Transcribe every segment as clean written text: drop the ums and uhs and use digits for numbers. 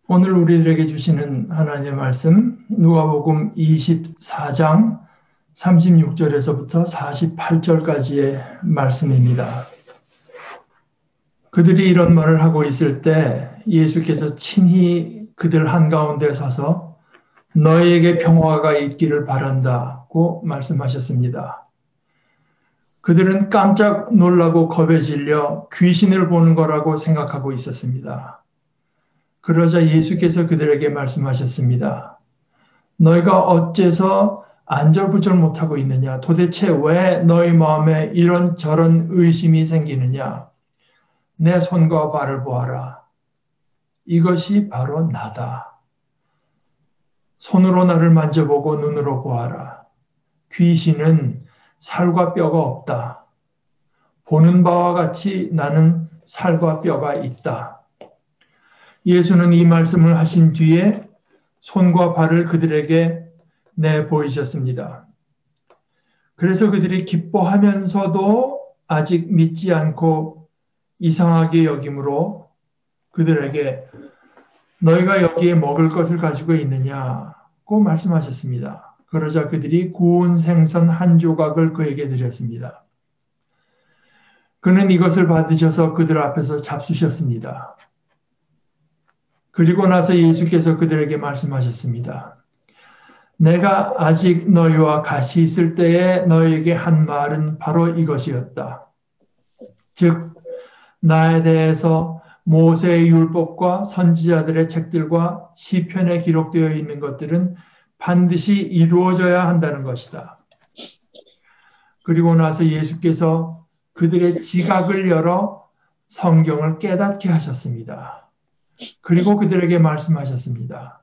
오늘 우리들에게 주시는 하나님의 말씀 누가복음 24장 36절에서부터 48절까지의 말씀입니다. 그들이 이런 말을 하고 있을 때 예수께서 친히 그들 한가운데 서서 너희에게 평화가 있기를 바란다고 말씀하셨습니다. 그들은 깜짝 놀라고 겁에 질려 귀신을 보는 거라고 생각하고 있었습니다. 그러자 예수께서 그들에게 말씀하셨습니다. 너희가 어째서 안절부절 못하고 있느냐? 도대체 왜 너희 마음에 이런저런 의심이 생기느냐? 내 손과 발을 보아라. 이것이 바로 나다. 손으로 나를 만져보고 눈으로 보아라. 귀신은 살과 뼈가 없다. 보는 바와 같이 나는 살과 뼈가 있다. 예수는 이 말씀을 하신 뒤에 손과 발을 그들에게 내 보이셨습니다. 그래서 그들이 기뻐하면서도 아직 믿지 않고 이상하게 여김으로 그들에게 너희가 여기에 먹을 것을 가지고 있느냐고 말씀하셨습니다. 그러자 그들이 구운 생선 한 조각을 그에게 드렸습니다. 그는 이것을 받으셔서 그들 앞에서 잡수셨습니다. 그리고 나서 예수께서 그들에게 말씀하셨습니다. 내가 아직 너희와 같이 있을 때에 너희에게 한 말은 바로 이것이었다. 즉 나에 대해서 모세의 율법과 선지자들의 책들과 시편에 기록되어 있는 것들은 반드시 이루어져야 한다는 것이다. 그리고 나서 예수께서 그들의 지각을 열어 성경을 깨닫게 하셨습니다. 그리고 그들에게 말씀하셨습니다.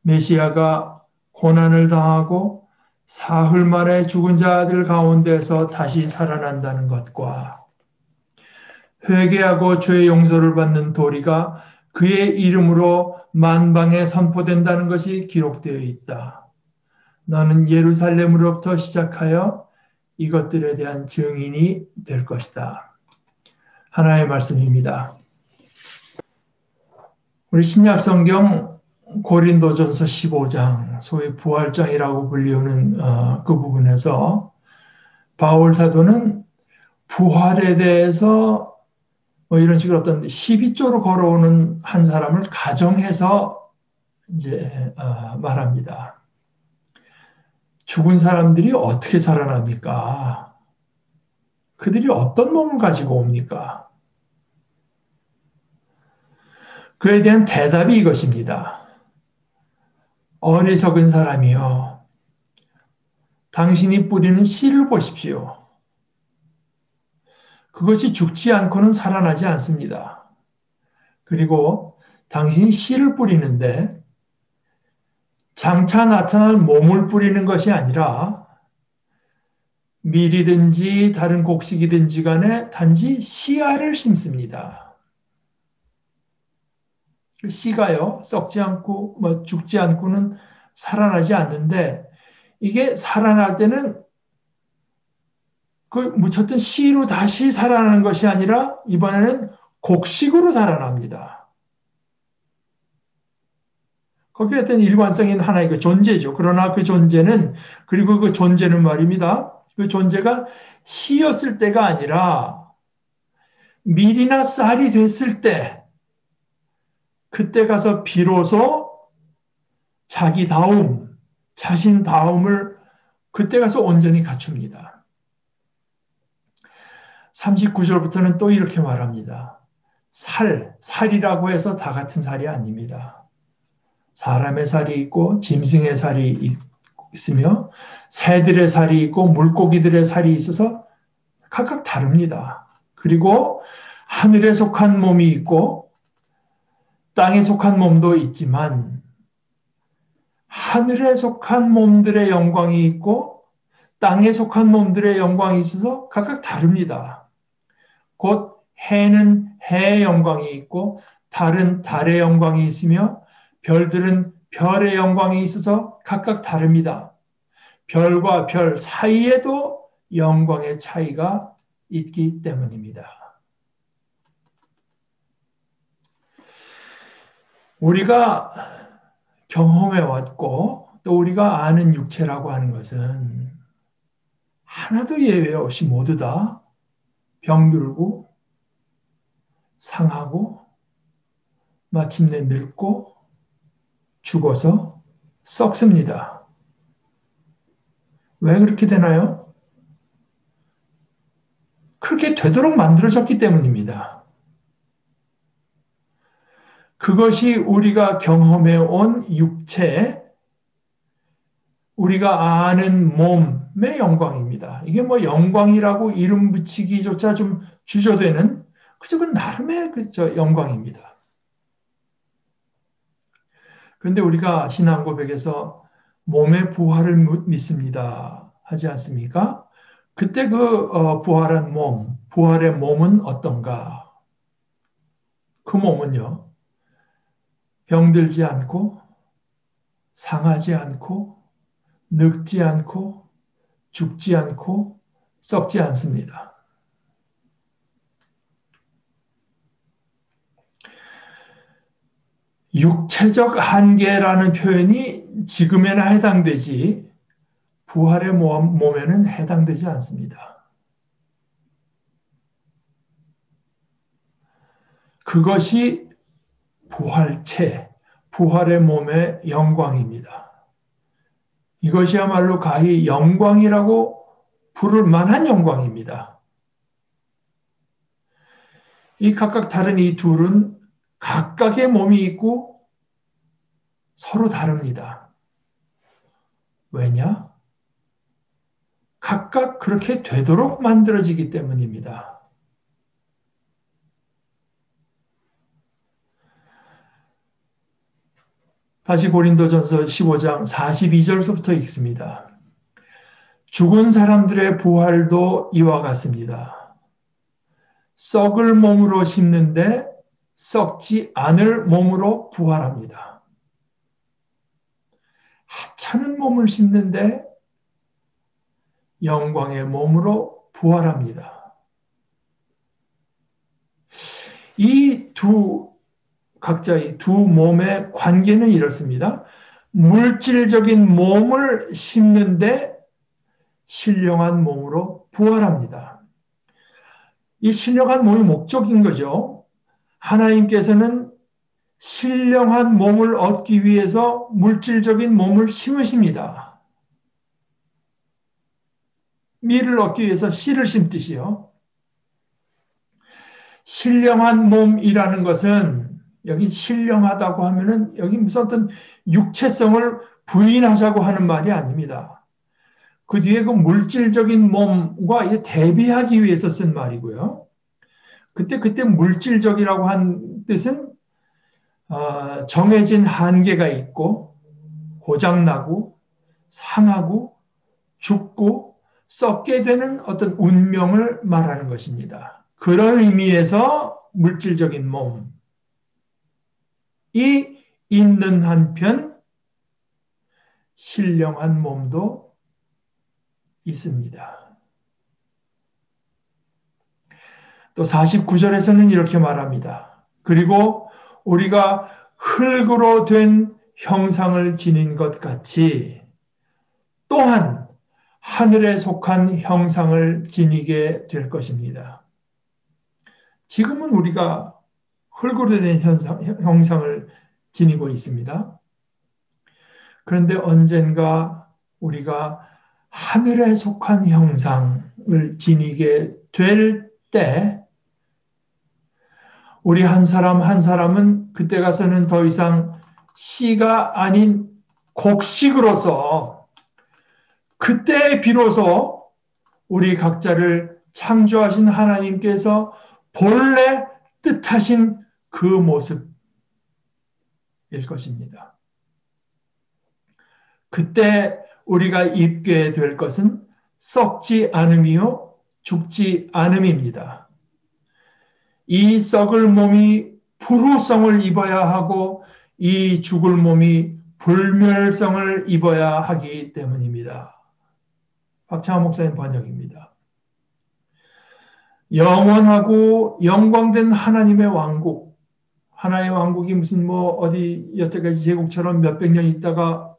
메시아가 고난을 당하고 사흘 만에 죽은 자들 가운데서 다시 살아난다는 것과 회개하고 죄의 용서를 받는 도리가 그의 이름으로 만방에 선포된다는 것이 기록되어 있다. 너는 예루살렘으로부터 시작하여 이것들에 대한 증인이 될 것이다. 하나의 말씀입니다. 우리 신약 성경 고린도전서 15장, 소위 부활장이라고 불리우는 그 부분에서 바울 사도는 부활에 대해서 이런 식으로 어떤 12조로 걸어오는 한 사람을 가정해서 이제 말합니다. 죽은 사람들이 어떻게 살아납니까? 그들이 어떤 몸을 가지고 옵니까? 그에 대한 대답이 이것입니다. 어리석은 사람이요. 당신이 뿌리는 씨를 보십시오. 그것이 죽지 않고는 살아나지 않습니다. 그리고 당신이 씨를 뿌리는데 장차 나타날 몸을 뿌리는 것이 아니라 밀이든지 다른 곡식이든지 간에 단지 씨알을 심습니다. 그 씨가요, 썩지 않고 죽지 않고는 살아나지 않는데 이게 살아날 때는 그 묻혔던 씨로 다시 살아나는 것이 아니라 이번에는 곡식으로 살아납니다. 거기에 어떤 일관성인 하나의 그 존재죠. 그러나 그 존재는, 그리고 그 존재는 말입니다. 그 존재가 씨였을 때가 아니라 밀이나 쌀이 됐을 때, 그때 가서 비로소 자기다움, 자신다움을 그때 가서 온전히 갖춥니다. 39절부터는 또 이렇게 말합니다. 살이라고 해서 다 같은 살이 아닙니다. 사람의 살이 있고 짐승의 살이 있으며 새들의 살이 있고 물고기들의 살이 있어서 각각 다릅니다. 그리고 하늘에 속한 몸이 있고 땅에 속한 몸도 있지만 하늘에 속한 몸들의 영광이 있고 땅에 속한 몸들의 영광이 있어서 각각 다릅니다. 곧 해는 해의 영광이 있고 달은 달의 영광이 있으며 별들은 별의 영광이 있어서 각각 다릅니다. 별과 별 사이에도 영광의 차이가 있기 때문입니다. 우리가 경험해 왔고 또 우리가 아는 육체라고 하는 것은 하나도 예외 없이 모두 다 병들고 상하고 마침내 늙고 죽어서 썩습니다. 왜 그렇게 되나요? 그렇게 되도록 만들어졌기 때문입니다. 그것이 우리가 경험해 온 육체, 우리가 아는 몸의 영광입니다. 이게 뭐 영광이라고 이름 붙이기조차 좀 주저되는 그저 그 나름의 영광입니다. 그런데 우리가 신앙 고백에서 몸의 부활을 믿습니다 하지 않습니까? 그때 부활한 몸, 부활의 몸은 어떤가? 그 몸은요, 병들지 않고, 상하지 않고, 늙지 않고, 죽지 않고, 썩지 않습니다. 육체적 한계라는 표현이 지금에나 해당되지, 부활의 몸에는 해당되지 않습니다. 그것이 부활체, 부활의 몸의 영광입니다. 이것이야말로 가히 영광이라고 부를 만한 영광입니다. 이 각각 다른 이 둘은 각각의 몸이 있고 서로 다릅니다. 왜냐? 각각 그렇게 되도록 만들어지기 때문입니다. 다시 고린도전서 15장 42절서부터 읽습니다. 죽은 사람들의 부활도 이와 같습니다. 썩을 몸으로 심는데 썩지 않을 몸으로 부활합니다. 하찮은 몸을 심는데 영광의 몸으로 부활합니다. 각자의 두 몸의 관계는 이렇습니다. 물질적인 몸을 심는데 신령한 몸으로 부활합니다. 이 신령한 몸이 목적인 거죠. 하나님께서는 신령한 몸을 얻기 위해서 물질적인 몸을 심으십니다. 밀을 얻기 위해서 씨를 심듯이요. 신령한 몸이라는 것은 여기 신령하다고 하면은 여기 무슨 어떤 육체성을 부인하자고 하는 말이 아닙니다. 그 뒤에 그 물질적인 몸과 대비하기 위해서 쓴 말이고요. 그때 물질적이라고 한 뜻은 정해진 한계가 있고 고장나고 상하고 죽고 썩게 되는 어떤 운명을 말하는 것입니다. 그런 의미에서 물질적인 몸이 있는 한편 신령한 몸도 있습니다. 또 49절에서는 이렇게 말합니다. 그리고 우리가 흙으로 된 형상을 지닌 것 같이 또한 하늘에 속한 형상을 지니게 될 것입니다. 지금은 우리가 흙으로 된 형상을 지니고 있습니다. 그런데 언젠가 우리가 하늘에 속한 형상을 지니게 될 때 우리 한 사람 한 사람은 그때 가서는 더 이상 씨가 아닌 곡식으로서 그때 비로소 우리 각자를 창조하신 하나님께서 본래 뜻하신 그 모습일 것입니다. 그때 우리가 입게 될 것은 썩지 않음이요 죽지 않음입니다. 이 썩을 몸이 불후성을 입어야 하고 이 죽을 몸이 불멸성을 입어야 하기 때문입니다. 박창환 목사님 번역입니다. 영원하고 영광된 하나님의 왕국, 하나의 왕국이 무슨 뭐 어디 여태까지 제국처럼 몇백 년 있다가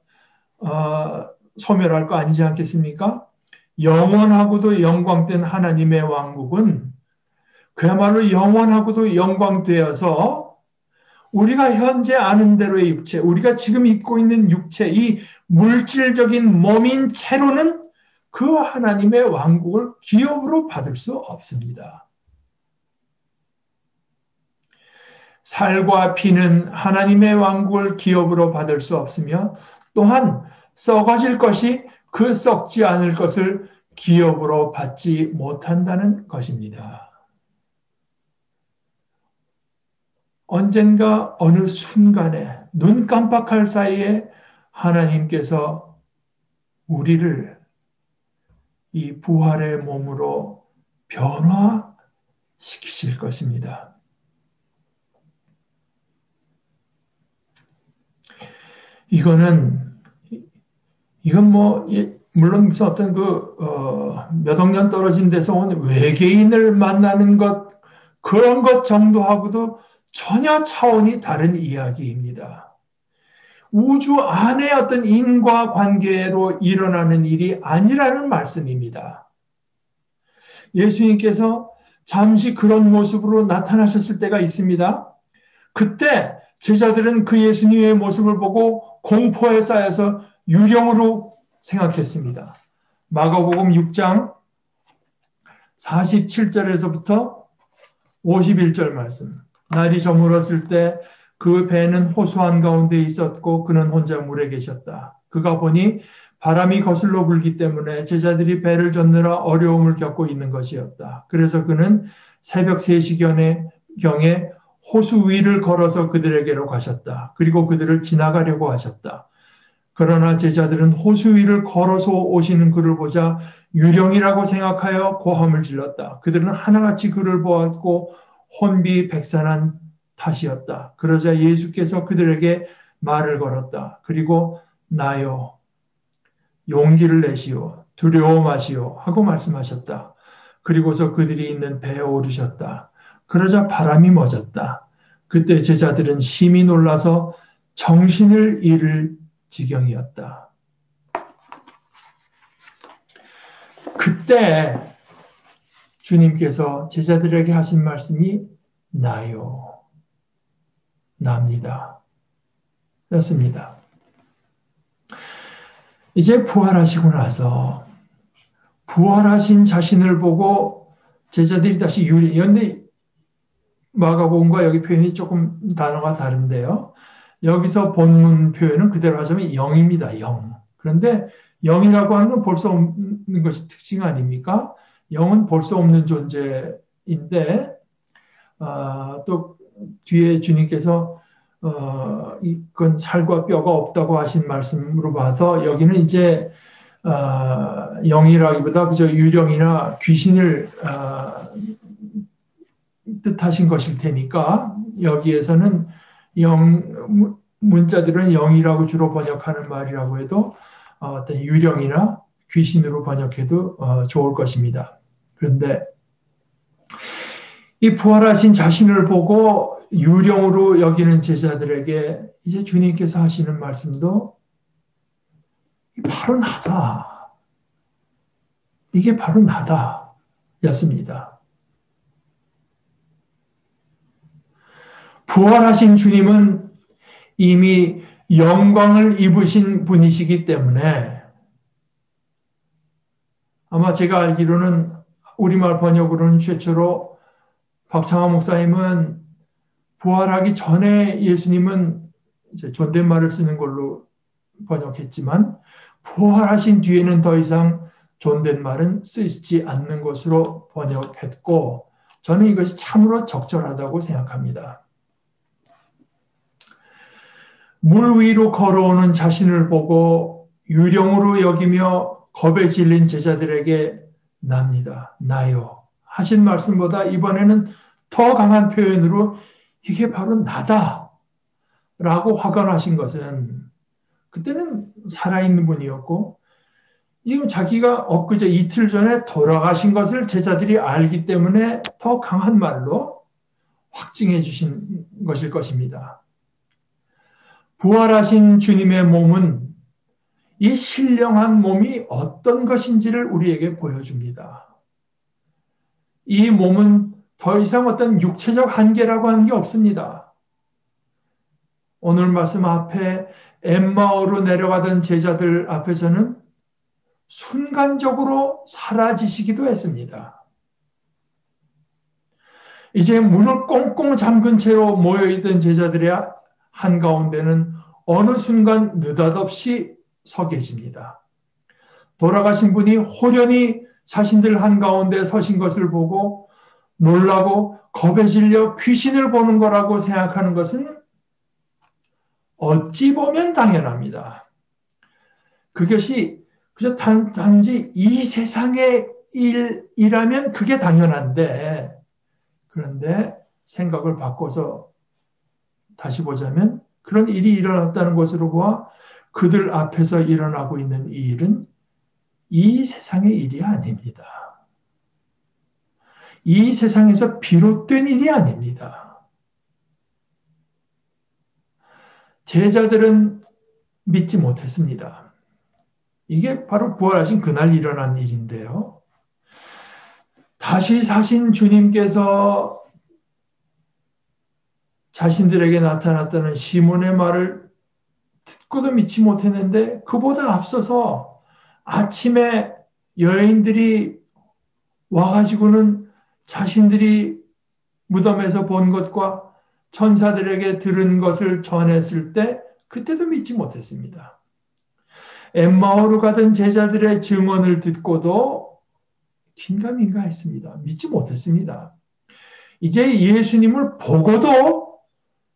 소멸할 거 아니지 않겠습니까? 영원하고도 영광된 하나님의 왕국은 그야말로 영원하고도 영광되어서 우리가 현재 아는 대로의 육체, 우리가 지금 입고 있는 육체, 이 물질적인 몸인 채로는 그 하나님의 왕국을 기업으로 받을 수 없습니다. 살과 피는 하나님의 왕국을 기업으로 받을 수 없으며 또한 썩어질 것이 그 썩지 않을 것을 기업으로 받지 못한다는 것입니다. 언젠가 어느 순간에 눈 깜빡할 사이에 하나님께서 우리를 이 부활의 몸으로 변화시키실 것입니다. 이건 뭐 물론 무슨 어떤 몇 억 년 떨어진 데서 온 외계인을 만나는 것 그런 것 정도하고도 전혀 차원이 다른 이야기입니다. 우주 안에 어떤 인과관계로 일어나는 일이 아니라는 말씀입니다. 예수님께서 잠시 그런 모습으로 나타나셨을 때가 있습니다. 그때 제자들은 그 예수님의 모습을 보고 공포에 쌓여서 유령으로 생각했습니다. 마가복음 6장 47절에서부터 51절 말씀. 날이 저물었을 때 그 배는 호수 한가운데 있었고 그는 혼자 물에 계셨다. 그가 보니 바람이 거슬러 불기 때문에 제자들이 배를 젓느라 어려움을 겪고 있는 것이었다. 그래서 그는 새벽 3시경에 호수 위를 걸어서 그들에게로 가셨다. 그리고 그들을 지나가려고 하셨다. 그러나 제자들은 호수 위를 걸어서 오시는 그를 보자 유령이라고 생각하여 고함을 질렀다. 그들은 하나같이 그를 보았고 혼비백산한 탓이었다. 그러자 예수께서 그들에게 말을 걸었다. 그리고 나요, 용기를 내시오, 두려워 마시오 하고 말씀하셨다. 그리고서 그들이 있는 배에 오르셨다. 그러자 바람이 멎었다. 그때 제자들은 심히 놀라서 정신을 잃을 지경이었다. 그때 주님께서 제자들에게 하신 말씀이 나요, 납니다. 였습니다. 이제 부활하시고 나서 부활하신 자신을 보고 제자들이 다시 그런데 마가복음과 여기 표현이 조금 단어가 다른데요. 여기서 본문 표현은 그대로 하자면 영입니다. 영. 그런데 영이라고 하는 건 볼 수 없는 것이 특징 아닙니까? 영은 볼 수 없는 존재인데 또 뒤에 주님께서 이건 살과 뼈가 없다고 하신 말씀으로 봐서 여기는 이제 영이라기보다 그저 유령이나 귀신을 뜻하신 것일 테니까 여기에서는 문자들은 영이라고 주로 번역하는 말이라고 해도 어떤 유령이나 귀신으로 번역해도 좋을 것입니다. 그런데 이 부활하신 자신을 보고 유령으로 여기는 제자들에게 이제 주님께서 하시는 말씀도 바로 나다. 이게 바로 나다. 였습니다. 부활하신 주님은 이미 영광을 입으신 분이시기 때문에 아마 제가 알기로는 우리말 번역으로는 최초로 박창하 목사님은 부활하기 전에 예수님은 이제 존댓말을 쓰는 걸로 번역했지만 부활하신 뒤에는 더 이상 존댓말은 쓰지 않는 것으로 번역했고 저는 이것이 참으로 적절하다고 생각합니다. 물 위로 걸어오는 자신을 보고 유령으로 여기며 겁에 질린 제자들에게 납니다. 나요. 하신 말씀보다 이번에는 더 강한 표현으로 이게 바로 나다 라고 확언하신 것은 그때는 살아있는 분이었고 이건 자기가 엊그제 이틀 전에 돌아가신 것을 제자들이 알기 때문에 더 강한 말로 확증해 주신 것일 것입니다. 부활하신 주님의 몸은 이 신령한 몸이 어떤 것인지를 우리에게 보여줍니다. 이 몸은 더 이상 어떤 육체적 한계라고 하는 게 없습니다. 오늘 말씀 앞에 엠마오로 내려가던 제자들 앞에서는 순간적으로 사라지시기도 했습니다. 이제 문을 꽁꽁 잠근 채로 모여있던 제자들의 한가운데는 어느 순간 느닷없이 서 계십니다. 돌아가신 분이 호련히 자신들 한가운데 서신 것을 보고 놀라고 겁에 질려 귀신을 보는 거라고 생각하는 것은 어찌 보면 당연합니다. 그것이 그저 단지 이 세상의 일이라면 그게 당연한데, 그런데 생각을 바꿔서 다시 보자면 그런 일이 일어났다는 것으로 보아 그들 앞에서 일어나고 있는 이 일은 이 세상의 일이 아닙니다. 이 세상에서 비롯된 일이 아닙니다. 제자들은 믿지 못했습니다. 이게 바로 부활하신 그날 일어난 일인데요. 다시 사신 주님께서 자신들에게 나타났다는 시몬의 말을 듣고도 믿지 못했는데, 그보다 앞서서 아침에 여인들이 와가지고는 자신들이 무덤에서 본 것과 천사들에게 들은 것을 전했을 때 그때도 믿지 못했습니다. 엠마오로 가던 제자들의 증언을 듣고도 긴가민가 했습니다. 믿지 못했습니다. 이제 예수님을 보고도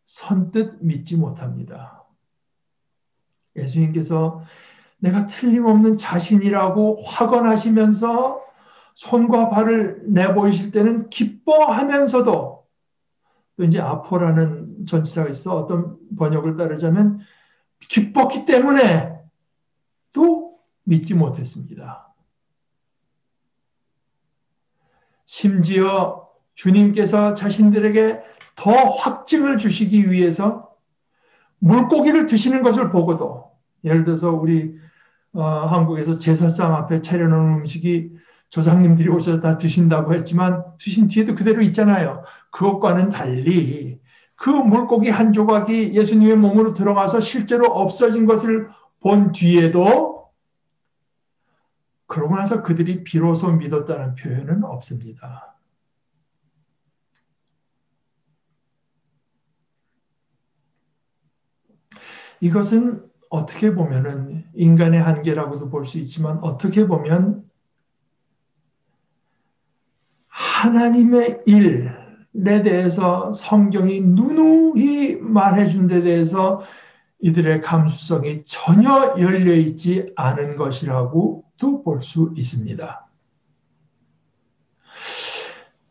선뜻 믿지 못합니다. 예수님께서 내가 틀림없는 자신이라고 확언하시면서 손과 발을 내보이실 때는 기뻐하면서도, 또 이제 아포라는 전치사가 있어 어떤 번역을 따르자면 기뻤기 때문에 또 믿지 못했습니다. 심지어 주님께서 자신들에게 더 확증을 주시기 위해서 물고기를 드시는 것을 보고도, 예를 들어서 우리 한국에서 제사상 앞에 차려놓은 음식이 조상님들이 오셔서 다 드신다고 했지만 드신 뒤에도 그대로 있잖아요. 그것과는 달리 그 물고기 한 조각이 예수님의 몸으로 들어가서 실제로 없어진 것을 본 뒤에도 그러고 나서 그들이 비로소 믿었다는 표현은 없습니다. 이것은 어떻게 보면은 인간의 한계라고도 볼 수 있지만, 어떻게 보면 하나님의 일에 대해서 성경이 누누이 말해준 데 대해서 이들의 감수성이 전혀 열려있지 않은 것이라고도 볼 수 있습니다.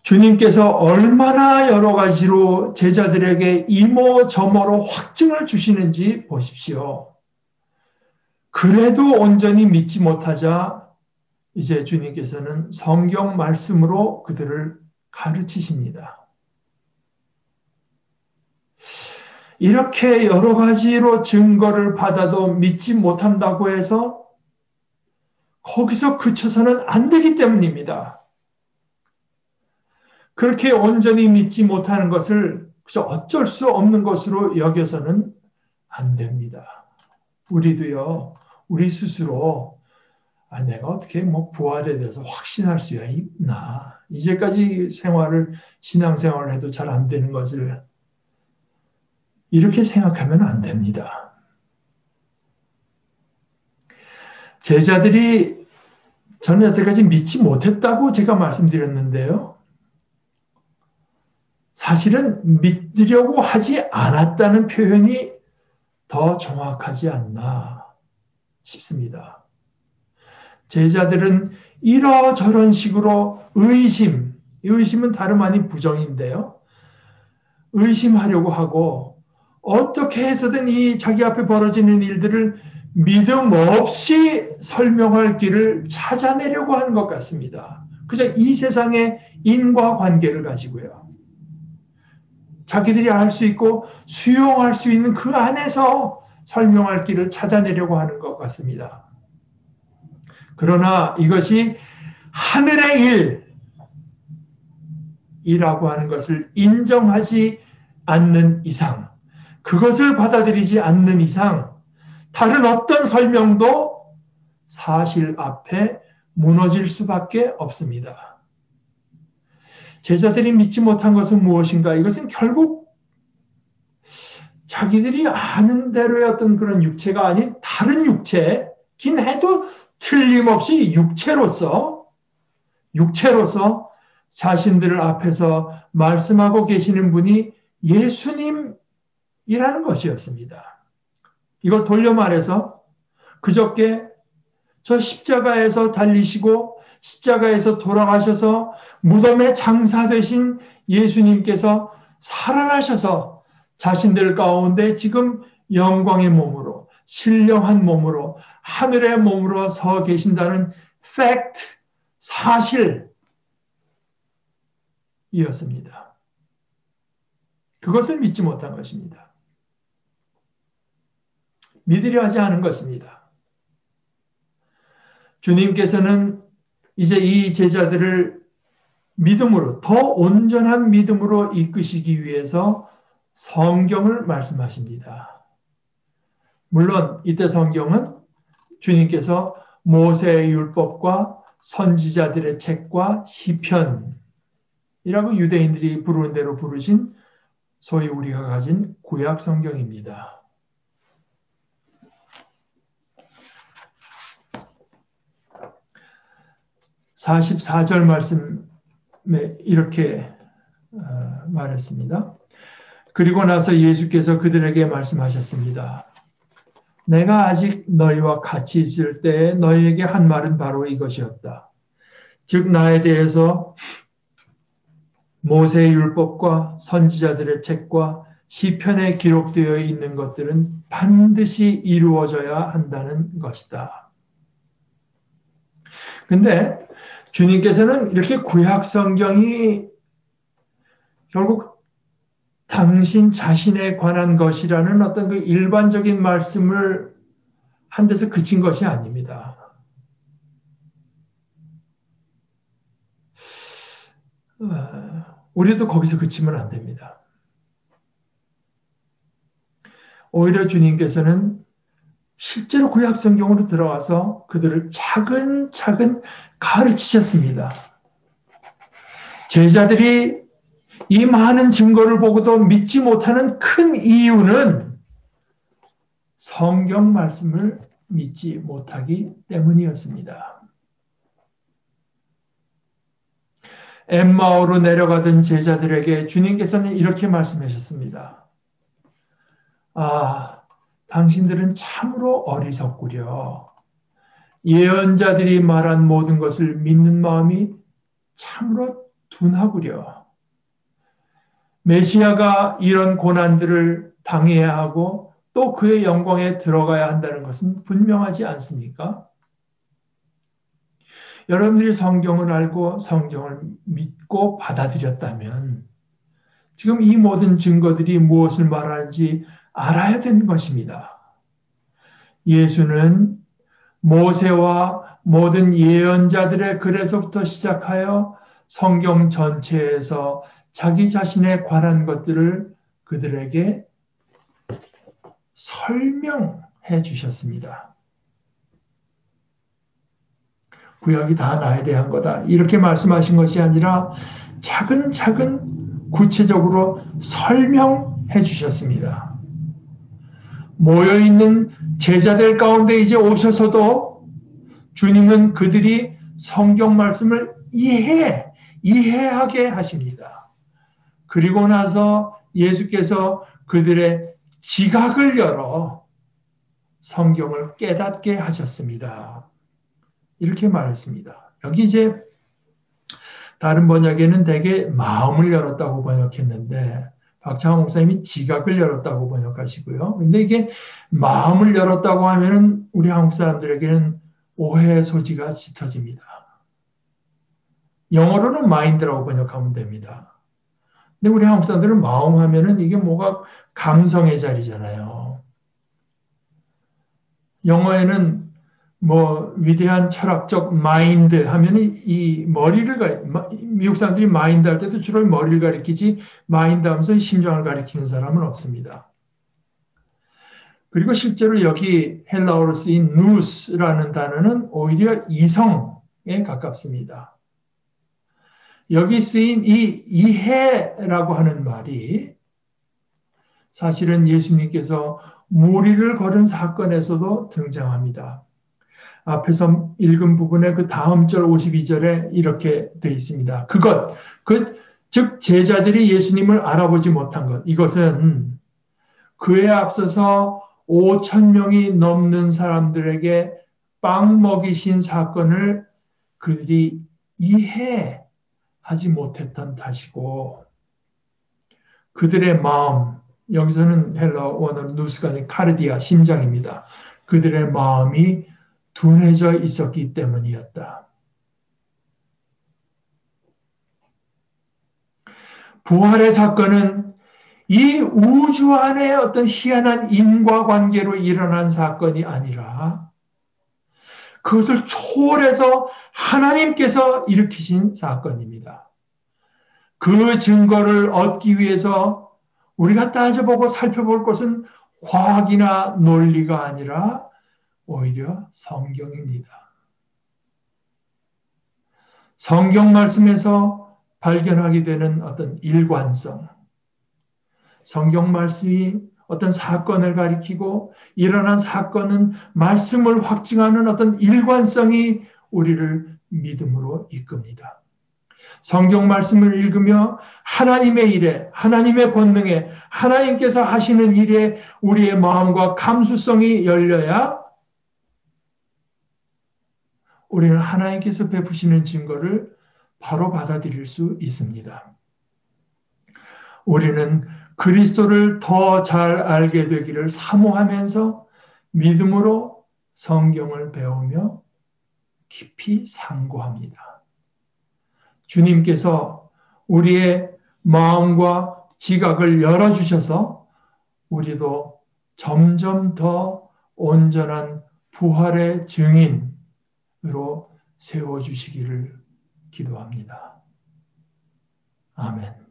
주님께서 얼마나 여러 가지로 제자들에게 이모저모로 확증을 주시는지 보십시오. 그래도 온전히 믿지 못하자 이제 주님께서는 성경 말씀으로 그들을 가르치십니다. 이렇게 여러 가지로 증거를 받아도 믿지 못한다고 해서 거기서 그쳐서는 안 되기 때문입니다. 그렇게 온전히 믿지 못하는 것을 그저 어쩔 수 없는 것으로 여겨서는 안 됩니다. 우리도요, 우리 스스로 내가 어떻게 부활에 대해서 확신할 수야 있나. 이제까지 신앙생활을 해도 잘 안 되는 것을 이렇게 생각하면 안 됩니다. 제자들이 저는 여태까지 믿지 못했다고 제가 말씀드렸는데요. 사실은 믿으려고 하지 않았다는 표현이 더 정확하지 않나 싶습니다. 제자들은 이러저런 식으로 의심은 다름 아닌 부정인데요. 의심하려고 하고 어떻게 해서든 이 자기 앞에 벌어지는 일들을 믿음 없이 설명할 길을 찾아내려고 하는 것 같습니다. 그저 이 세상의 인과관계를 가지고요. 자기들이 알 수 있고 수용할 수 있는 그 안에서 설명할 길을 찾아내려고 하는 것 같습니다. 그러나 이것이 하늘의 일이라고 하는 것을 인정하지 않는 이상, 그것을 받아들이지 않는 이상 다른 어떤 설명도 사실 앞에 무너질 수밖에 없습니다. 제자들이 믿지 못한 것은 무엇인가? 이것은 결국 자기들이 아는 대로의 어떤 그런 육체가 아닌 다른 육체긴 해도 틀림없이 육체로서 자신들 앞에서 말씀하고 계시는 분이 예수님이라는 것이었습니다. 이걸 돌려 말해서 그저께 저 십자가에서 달리시고 십자가에서 돌아가셔서 무덤에 장사되신 예수님께서 살아나셔서 자신들 가운데 지금 영광의 몸으로 신령한 몸으로 하늘의 몸으로 서 계신다는 팩트, 사실이었습니다. 그것을 믿지 못한 것입니다. 믿으려 하지 않은 것입니다. 주님께서는 이제 이 제자들을 믿음으로, 더 온전한 믿음으로 이끄시기 위해서 성경을 말씀하십니다. 물론 이때 성경은 주님께서 모세의 율법과 선지자들의 책과 시편이라고 유대인들이 부르는 대로 부르신 소위 우리가 가진 구약 성경입니다. 44절 말씀에 이렇게 말했습니다. 그리고 나서 예수께서 그들에게 말씀하셨습니다. 내가 아직 너희와 같이 있을 때에 너희에게 한 말은 바로 이것이었다. 즉 나에 대해서 모세의 율법과 선지자들의 책과 시편에 기록되어 있는 것들은 반드시 이루어져야 한다는 것이다. 근데 주님께서는 이렇게 구약 성경이 결국 당신 자신에 관한 것이라는 어떤 그 일반적인 말씀을 한 데서 그친 것이 아닙니다. 우리도 거기서 그치면 안 됩니다. 오히려 주님께서는 실제로 구약 성경으로 들어와서 그들을 차근차근 가르치셨습니다. 제자들이 이 많은 증거를 보고도 믿지 못하는 큰 이유는 성경 말씀을 믿지 못하기 때문이었습니다. 엠마오로 내려가던 제자들에게 주님께서는 이렇게 말씀하셨습니다. 아, 당신들은 참으로 어리석구려. 예언자들이 말한 모든 것을 믿는 마음이 참으로 둔하구려. 메시아가 이런 고난들을 당해야 하고 또 그의 영광에 들어가야 한다는 것은 분명하지 않습니까? 여러분들이 성경을 알고 성경을 믿고 받아들였다면 지금 이 모든 증거들이 무엇을 말하는지 알아야 되는 것입니다. 예수는 모세와 모든 예언자들의 글에서부터 시작하여 성경 전체에서 자기 자신에 관한 것들을 그들에게 설명해 주셨습니다. 구약이 다 나에 대한 거다. 이렇게 말씀하신 것이 아니라 차근차근 구체적으로 설명해 주셨습니다. 모여있는 제자들 가운데 이제 오셔서도 주님은 그들이 성경 말씀을 이해하게 하십니다. 그리고 나서 예수께서 그들의 지각을 열어 성경을 깨닫게 하셨습니다. 이렇게 말했습니다. 여기 이제 다른 번역에는 대개 마음을 열었다고 번역했는데 박창호 목사님이 지각을 열었다고 번역하시고요. 근데 이게 마음을 열었다고 하면은 우리 한국 사람들에게는 오해의 소지가 짙어집니다. 영어로는 mind라고 번역하면 됩니다. 근데 우리 한국 사람들은 마음 하면은 이게 뭐가 감성의 자리잖아요. 영어에는 뭐 위대한 철학적 마인드 하면은 이 미국 사람들이 마인드 할 때도 주로 머리를 가리키지 마인드 하면서 심장을 가리키는 사람은 없습니다. 그리고 실제로 여기 헬라어로 쓰인 누스라는 단어는 오히려 이성에 가깝습니다. 여기 쓰인 이 이해라고 하는 말이 사실은 예수님께서 무리를 걸은 사건에서도 등장합니다. 앞에서 읽은 부분의 그 다음 절 52절에 이렇게 되어 있습니다. 즉 제자들이 예수님을 알아보지 못한 것. 이것은 그에 앞서서 5천 명이 넘는 사람들에게 빵 먹이신 사건을 그들이 이해하지 못했던 탓이고 그들의 마음, 여기서는 헬라 원어로 누스가 아닌 카르디아, 심장입니다. 그들의 마음이 둔해져 있었기 때문이었다. 부활의 사건은 이 우주 안에 어떤 희한한 인과관계로 일어난 사건이 아니라 그것을 초월해서 하나님께서 일으키신 사건입니다. 그 증거를 얻기 위해서 우리가 따져보고 살펴볼 것은 과학이나 논리가 아니라 오히려 성경입니다. 성경 말씀에서 발견하게 되는 어떤 일관성, 성경 말씀이 어떤 사건을 가리키고 일어난 사건은 말씀을 확증하는 어떤 일관성이 우리를 믿음으로 이끕니다. 성경 말씀을 읽으며 하나님의 일에, 하나님의 권능에, 하나님께서 하시는 일에 우리의 마음과 감수성이 열려야 우리는 하나님께서 베푸시는 증거를 바로 받아들일 수 있습니다. 우리는 그리스도를 더 잘 알게 되기를 사모하면서 믿음으로 성경을 배우며 깊이 상고합니다. 주님께서 우리의 마음과 지각을 열어주셔서 우리도 점점 더 온전한 부활의 증인으로 세워주시기를 기도합니다. 아멘.